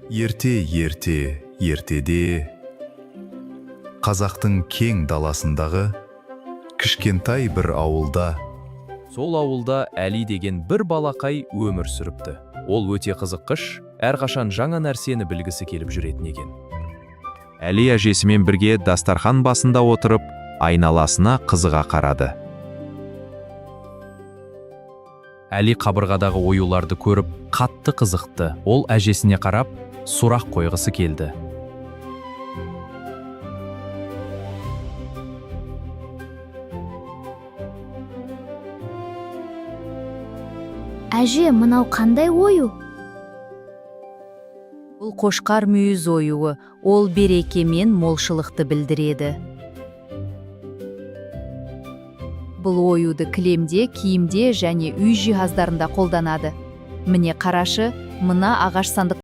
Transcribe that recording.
Ертеде қазақтың кең даласындағы кішкентай бір ауылда. Сол ауылда Әли деген бір балақай өмір сүріпті. Ол өте қызыққыш, әрқашан жаңа нәрсені білгісі келіп жүретін екен. Әли әжесімен бірге дастархан басында отырып, айналасына қызыға қарады. Әли қабырғадағы оюларды көріп, қатты қызықты. Ол әжесіне қарап, сұрақ қойғысы келді. Әже, мынау қандай ою? Бұл қошқар мүйіз оюы, ол береке мен молшылықты білдіреді. Бұл оюды кілемде, киімде және үй жиһаздарында қолданады. Міне қарашы, мына ағаш сандық